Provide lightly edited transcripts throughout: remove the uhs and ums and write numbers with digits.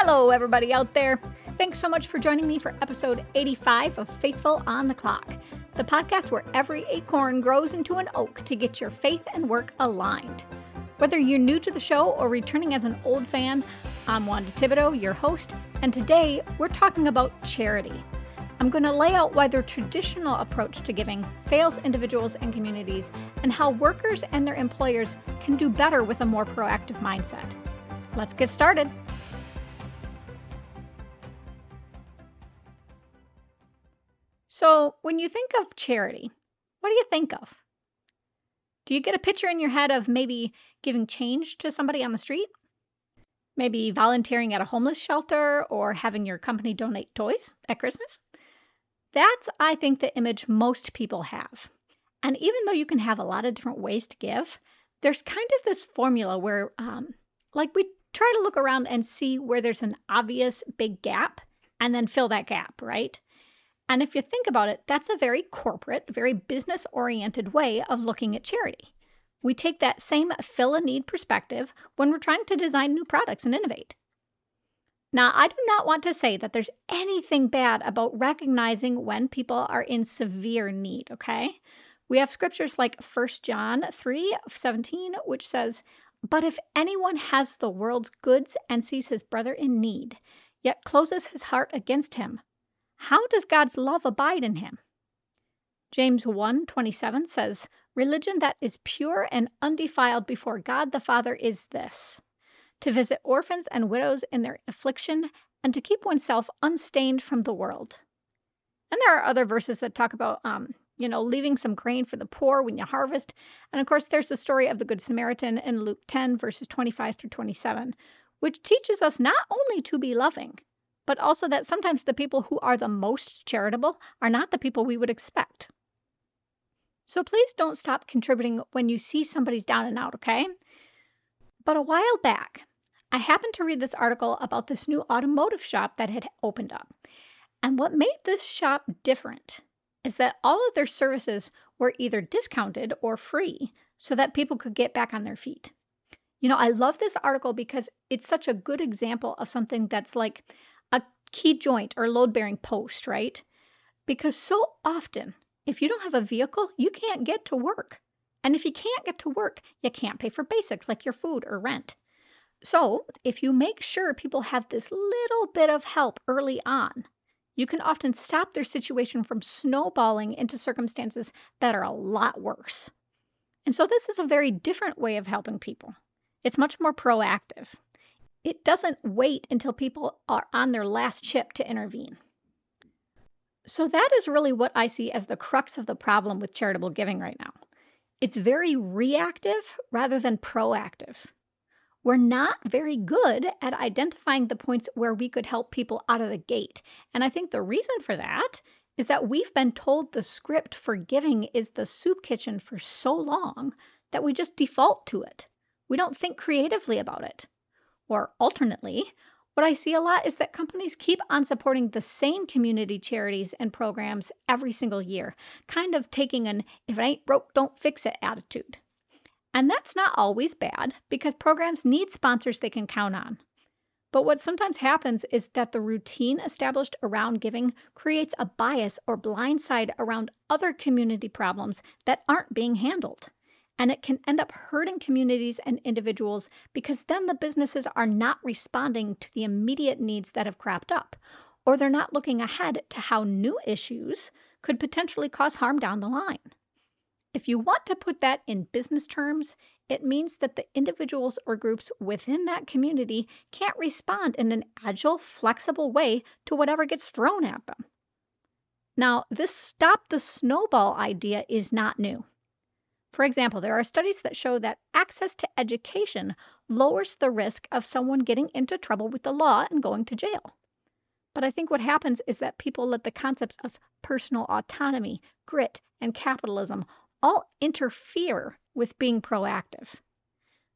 Hello, everybody out there. Thanks so much for joining me for episode 85 of Faithful on the Clock, the podcast where every acorn grows into an oak to get your faith and work aligned. Whether you're new to the show or returning as an old fan, I'm Wanda Thibodeau, your host, and today we're talking about charity. I'm going to lay out why their traditional approach to giving fails individuals and communities, and how workers and their employers can do better with a more proactive mindset. Let's get started. So, when you think of charity, what do you think of? Do you get a picture in your head of maybe giving change to somebody on the street? Maybe volunteering at a homeless shelter or having your company donate toys at Christmas? That's, I think, the image most people have. And even though you can have a lot of different ways to give, there's kind of this formula where, we try to look around and see where there's an obvious big gap and then fill that gap, right? And if you think about it, that's a very corporate, very business-oriented way of looking at charity. We take that same fill-a-need perspective when we're trying to design new products and innovate. Now, I do not want to say that there's anything bad about recognizing when people are in severe need, okay? We have scriptures like 1 John 3:17, which says, "But if anyone has the world's goods and sees his brother in need, yet closes his heart against him, how does God's love abide in him?" James 1:27 says, "Religion that is pure and undefiled before God the Father is this, to visit orphans and widows in their affliction and to keep oneself unstained from the world." And there are other verses that talk about, leaving some grain for the poor when you harvest. And of course, there's the story of the Good Samaritan in Luke 10, verses 25 through 27, which teaches us not only to be loving, but also that sometimes the people who are the most charitable are not the people we would expect. So please don't stop contributing when you see somebody's down and out, okay? But a while back, I happened to read this article about this new automotive shop that had opened up. And what made this shop different is that all of their services were either discounted or free so that people could get back on their feet. I love this article because it's such a good example of something that's like a key joint or load-bearing post, right? Because so often, if you don't have a vehicle, you can't get to work. And if you can't get to work, you can't pay for basics like your food or rent. So if you make sure people have this little bit of help early on, you can often stop their situation from snowballing into circumstances that are a lot worse. And so this is a very different way of helping people. It's much more proactive. It doesn't wait until people are on their last chip to intervene. So that is really what I see as the crux of the problem with charitable giving right now. It's very reactive rather than proactive. We're not very good at identifying the points where we could help people out of the gate. And I think the reason for that is that we've been told the script for giving is the soup kitchen for so long that we just default to it. We don't think creatively about it. Or alternately, what I see a lot is that companies keep on supporting the same community charities and programs every single year, kind of taking an "if it ain't broke, don't fix it" attitude. And that's not always bad because programs need sponsors they can count on. But what sometimes happens is that the routine established around giving creates a bias or blind side around other community problems that aren't being handled. And it can end up hurting communities and individuals because then the businesses are not responding to the immediate needs that have cropped up, or they're not looking ahead to how new issues could potentially cause harm down the line. If you want to put that in business terms, it means that the individuals or groups within that community can't respond in an agile, flexible way to whatever gets thrown at them. Now, this stop the snowball idea is not new. For example, there are studies that show that access to education lowers the risk of someone getting into trouble with the law and going to jail. But I think what happens is that people let the concepts of personal autonomy, grit, and capitalism all interfere with being proactive.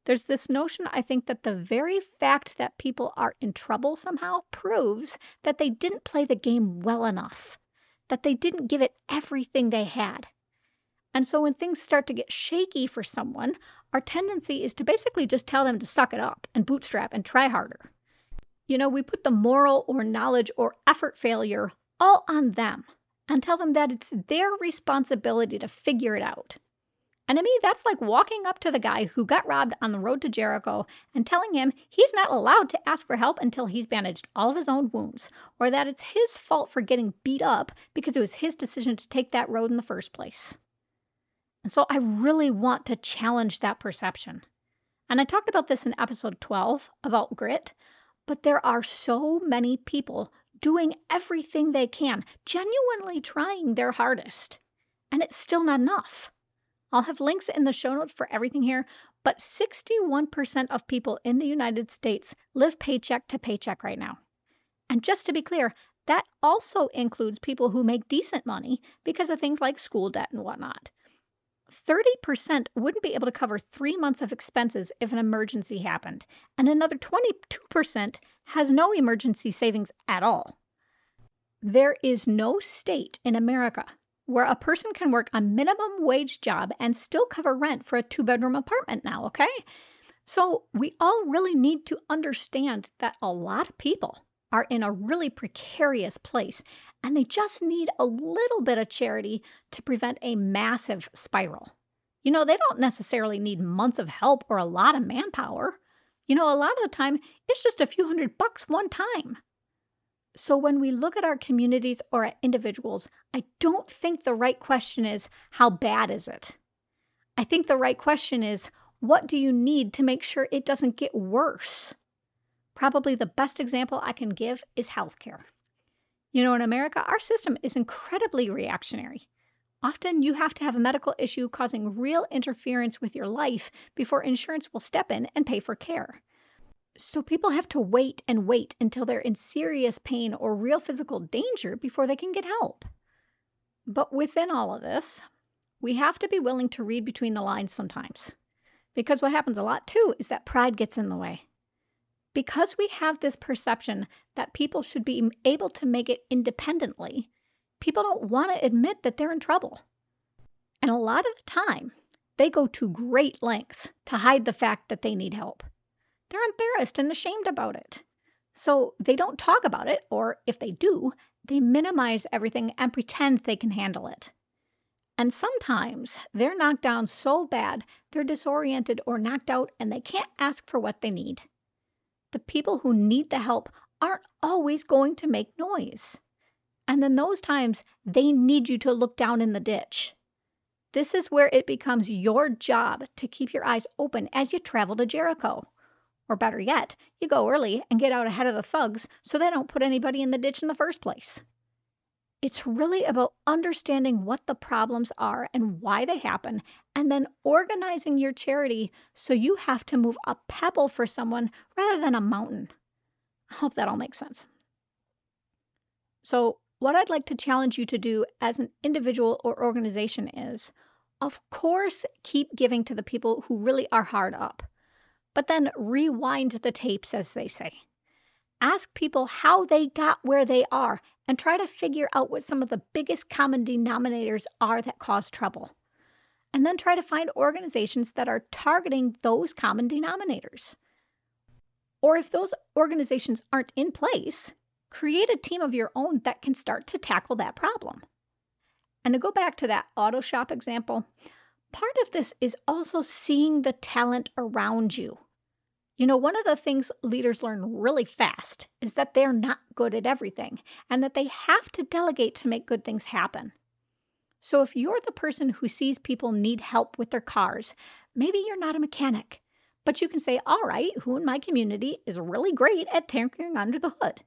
There's this notion, I think, that the very fact that people are in trouble somehow proves that they didn't play the game well enough, that they didn't give it everything they had. And so when things start to get shaky for someone, our tendency is to basically just tell them to suck it up and bootstrap and try harder. We put the moral or knowledge or effort failure all on them and tell them that it's their responsibility to figure it out. And to me, that's like walking up to the guy who got robbed on the road to Jericho and telling him he's not allowed to ask for help until he's bandaged all of his own wounds, or that it's his fault for getting beat up because it was his decision to take that road in the first place. And so I really want to challenge that perception. And I talked about this in episode 12 about grit, but there are so many people doing everything they can, genuinely trying their hardest, and it's still not enough. I'll have links in the show notes for everything here, but 61% of people in the United States live paycheck to paycheck right now. And just to be clear, that also includes people who make decent money because of things like school debt and whatnot. 30% wouldn't be able to cover 3 months of expenses if an emergency happened, and another 22% has no emergency savings at all. There is no state in America where a person can work a minimum wage job and still cover rent for a 2-bedroom apartment now, okay? So we all really need to understand that a lot of people are in a really precarious place, and they just need a little bit of charity to prevent a massive spiral. They don't necessarily need months of help or a lot of manpower. A lot of the time, it's just a few $100 one time. So when we look at our communities or at individuals, I don't think the right question is, how bad is it? I think the right question is, what do you need to make sure it doesn't get worse? Probably the best example I can give is healthcare. In America, our system is incredibly reactionary. Often you have to have a medical issue causing real interference with your life before insurance will step in and pay for care. So people have to wait and wait until they're in serious pain or real physical danger before they can get help. But within all of this, we have to be willing to read between the lines sometimes. Because what happens a lot too is that pride gets in the way. Because we have this perception that people should be able to make it independently, people don't want to admit that they're in trouble. And a lot of the time, they go to great lengths to hide the fact that they need help. They're embarrassed and ashamed about it. So they don't talk about it, or if they do, they minimize everything and pretend they can handle it. And sometimes they're knocked down so bad, they're disoriented or knocked out and they can't ask for what they need. The people who need the help aren't always going to make noise. And in those times, they need you to look down in the ditch. This is where it becomes your job to keep your eyes open as you travel to Jericho. Or better yet, you go early and get out ahead of the thugs so they don't put anybody in the ditch in the first place. It's really about understanding what the problems are and why they happen, and then organizing your charity so you have to move a pebble for someone rather than a mountain. I hope that all makes sense. So what I'd like to challenge you to do as an individual or organization is, of course, keep giving to the people who really are hard up. But then rewind the tapes, as they say. Ask people how they got where they are and try to figure out what some of the biggest common denominators are that cause trouble. And then try to find organizations that are targeting those common denominators. Or if those organizations aren't in place, create a team of your own that can start to tackle that problem. And to go back to that auto shop example, part of this is also seeing the talent around you. One of the things leaders learn really fast is that they're not good at everything and that they have to delegate to make good things happen. So if you're the person who sees people need help with their cars, maybe you're not a mechanic, but you can say, all right, who in my community is really great at tinkering under the hood?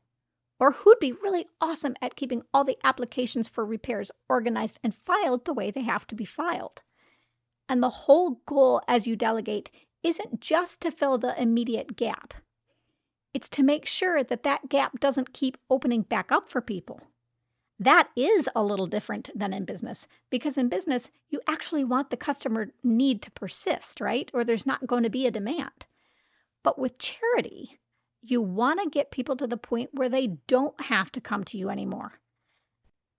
Or who'd be really awesome at keeping all the applications for repairs organized and filed the way they have to be filed? And the whole goal as you delegate isn't just to fill the immediate gap. It's to make sure that that gap doesn't keep opening back up for people. That is a little different than in business, because in business, you actually want the customer need to persist, right? Or there's not going to be a demand. But with charity, you want to get people to the point where they don't have to come to you anymore.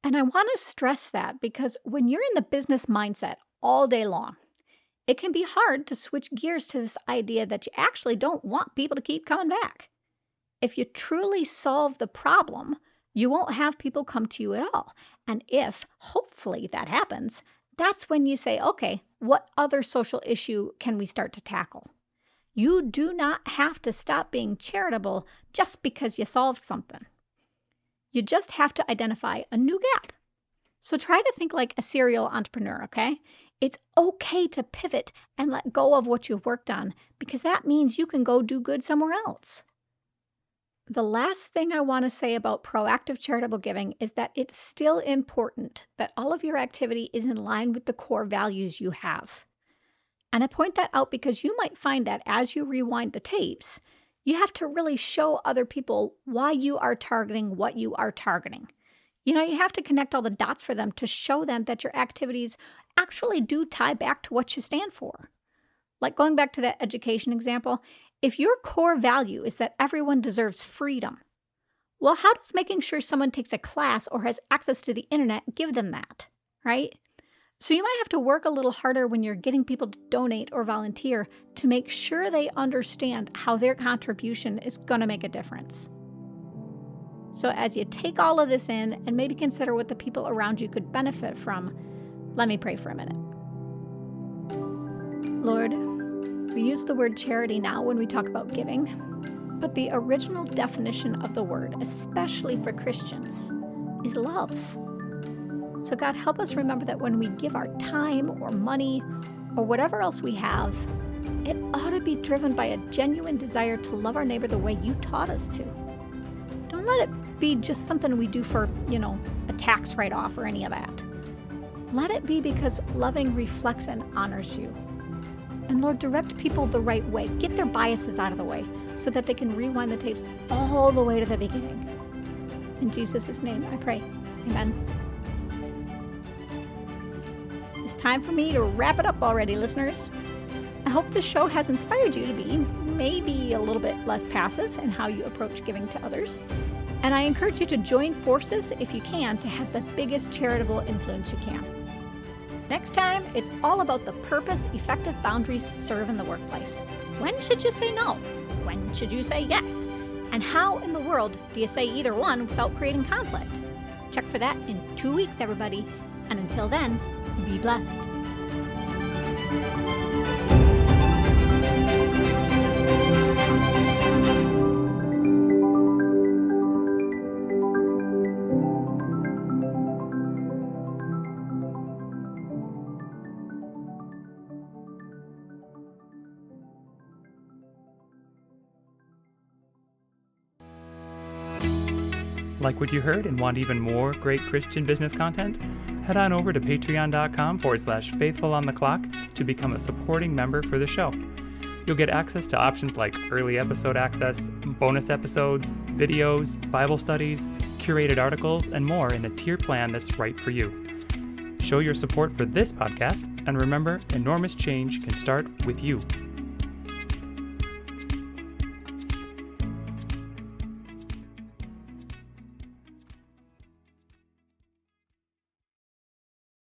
And I want to stress that because when you're in the business mindset all day long, it can be hard to switch gears to this idea that you actually don't want people to keep coming back. If you truly solve the problem, you won't have people come to you at all. And if, hopefully, that happens, that's when you say, okay, what other social issue can we start to tackle? You do not have to stop being charitable just because you solved something. You just have to identify a new gap. So try to think like a serial entrepreneur, okay? It's okay to pivot and let go of what you've worked on because that means you can go do good somewhere else. The last thing I want to say about proactive charitable giving is that it's still important that all of your activity is in line with the core values you have. And I point that out because you might find that as you rewind the tapes, you have to really show other people why you are targeting what you are targeting. You have to connect all the dots for them to show them that your activities actually do tie back to what you stand for. Like going back to that education example, if your core value is that everyone deserves freedom, well, how does making sure someone takes a class or has access to the internet give them that, right? So you might have to work a little harder when you're getting people to donate or volunteer to make sure they understand how their contribution is going to make a difference. So as you take all of this in and maybe consider what the people around you could benefit from, let me pray for a minute. Lord, we use the word charity now when we talk about giving, but the original definition of the word, especially for Christians, is love. So God, help us remember that when we give our time or money or whatever else we have, it ought to be driven by a genuine desire to love our neighbor the way you taught us to. Don't let it be just something we do for, a tax write-off or any of that. Let it be because loving reflects and honors you. And Lord, direct people the right way. Get their biases out of the way so that they can rewind the tapes all the way to the beginning. In Jesus' name I pray. Amen. It's time for me to wrap it up already, listeners. I hope this show has inspired you to be maybe a little bit less passive in how you approach giving to others. And I encourage you to join forces if you can to have the biggest charitable influence you can. Next time, it's all about the purpose effective boundaries serve in the workplace. When should you say no? When should you say yes? And how in the world do you say either one without creating conflict? Check for that in 2 weeks, everybody. And until then, be blessed. Like what you heard and want even more great Christian business content? Head on over to patreon.com/faithfulonthe-clock to become a supporting member for the show. You'll get access to options like early episode access, bonus episodes, videos, Bible studies, curated articles, and more in a tier plan that's right for you. Show your support for this podcast, and remember, enormous change can start with you.